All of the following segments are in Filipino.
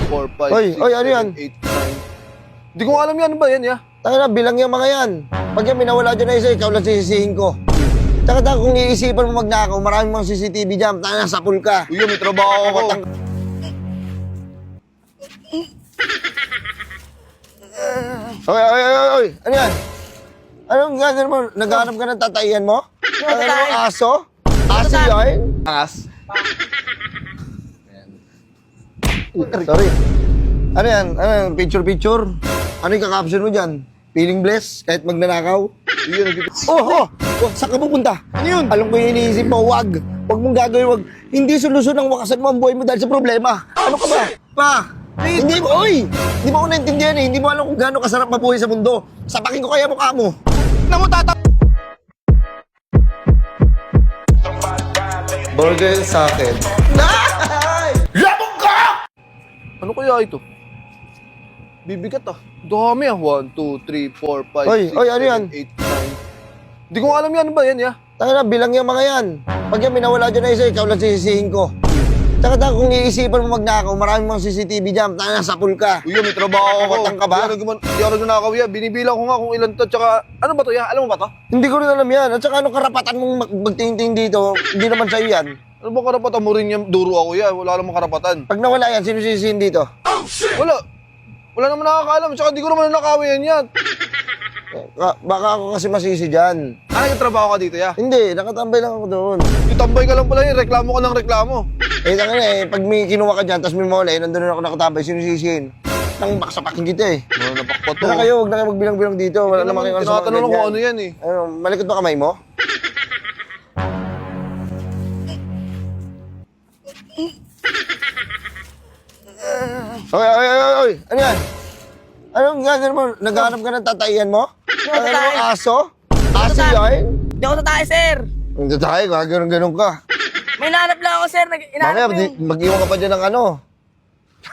4, 5, Oy, 6, oy, ano 7, yan? 8, 9. Hindi ko alam yan. Ano ba yan, ya? Tanga na, bilang yung mga yan. Pag yan minawala dyan na isa, ikaw lang sisisihin ko. Tsaka kung iisipan mo magnakaw, maraming mga CCTV dyan. Tanga na, sapul ka. Uy, may trabaho ako. Oy, oy, oy, oy, oy. Ano yan? Anong gagawin mo? Naghanap ka ng tataiyan mo? Ano mo, aso? Aso yun? Angas. Sorry. Ano yan? Ano yan? Picture-picture? Ano yung kakaption mo dyan? Feeling blessed? Kahit magnanakaw? Yun, nagpipit. Oh, saan ka pupunta? Ano yun? Alam ko yung iniisip mo, wag. Wag mong gagawin, wag. Hindi solusyon ang wakasan mo ang buhay mo dahil sa problema. Ano ka ba? Pa, hindi mo, oy! Hindi mo ko naintindihan eh. Hindi mo alam kung gaano kasarap mabuhay sa mundo. Sapakin ko kaya mukha mo. Na mo tata... Burger sa akin. Labog ka! Ano kaya ito? Bibigat ah. Dami ah. 1, 2, 3, 4, 5, Oy, 6, oy, ano yan? 7, 8, 9. Hindi ko alam yan. Ano ba yan, ya? Tanga na, bilang yung mga yan. Pag yan minawala dyan na isa, ikaw lang sisisihin ko. Tsaka kung iisipan mo magnakaw, maraming mga CCTV dyan. Tanga na, sapul ka. Uy, may trabaho ako. Kapatang ka ba? Hindi ako nagnanakaw yan. Binibilang ko nga kung ilan to. Tsaka, ano ba to, ya? Alam mo ba to? Hindi ko rin alam yan. At saka anong karapatan mong magtingting dito? Hindi naman sa'yo yan. Ano ba karapatan mo rin yan? Duro ako yan. Wala namang karapatan. Pag nawala yan, sino sisisihin dito? Wala. Wala naman nakakaalam. Tsaka di ko naman nakawin yan. Baka ako kasi masisi dyan. Ano yung trabaho ka dito, ya? Hindi, nakatambay lang ako doon. Itambay ka lang pala yan. Reklamo ka ng reklamo. Tanga na eh, pag may kinuha ka dyan, tapos may mawala eh, nandun na ako nakatambay, sino sisisihin? Nang baksapakin kita eh. Ano, napakpa to. Wala kayo, huwag na kayo magbilang-bilang dito. Wala naman kayo sa mga Tinatanong ko ganyan. ano yan eh. Ano, malikot ba kamay mo? Oy, oy, oy, oy, oy. Ano yan? Anong gagawin mo? Naghanap ka ng tataiyan mo? Ano mo, aso? Aso yun? Hindi ako tatay, sir. Ang tatay, gagawin ka. May nahanap lang ako, sir. Mamaya, Inahanap ko yung... mag-iwan ka pa dyan ng ano?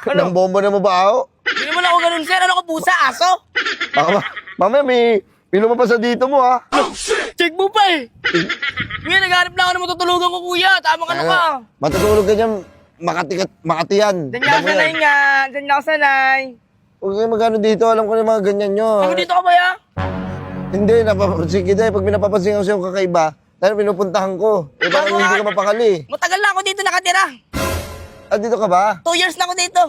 Ng bomba na mabaho. Hindi mo na ako ganun, sir. Ano ko, pusa, aso? Mamaya, may lumabas sa dito mo, ha? Check mo pa eh. Ngayon, naghanap lang ako ng matutulugan ko, kuya. Tama ka na ka. Matutulog ka dyan, Makati yan. Diyan niya ako sanay nga. Diyan niya ako sanay. Huwag kayo magano dito, alam ko na yung mga ganyan nyo. Ako dito ka ba, ya? Hindi, napapansin kita eh. Pag pinapapansin ko sa'yo kakaiba, dahil pinupuntahan ko. Eh, parang Ano hindi nga? ka mapakali. Matagal na ako dito nakatira. Ah, dito ka ba? 2 years na ako dito.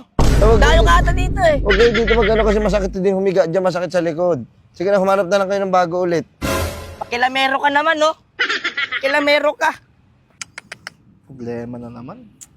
Huwag Dayo kayo- ka ata dito eh. Huwag kayo dito magano kasi masakit din humiga dyan, masakit sa likod. Sige na, humanap na lang kayo ng bago ulit. Pakilamero ka naman, no? Pakilamero ka. Problema na naman.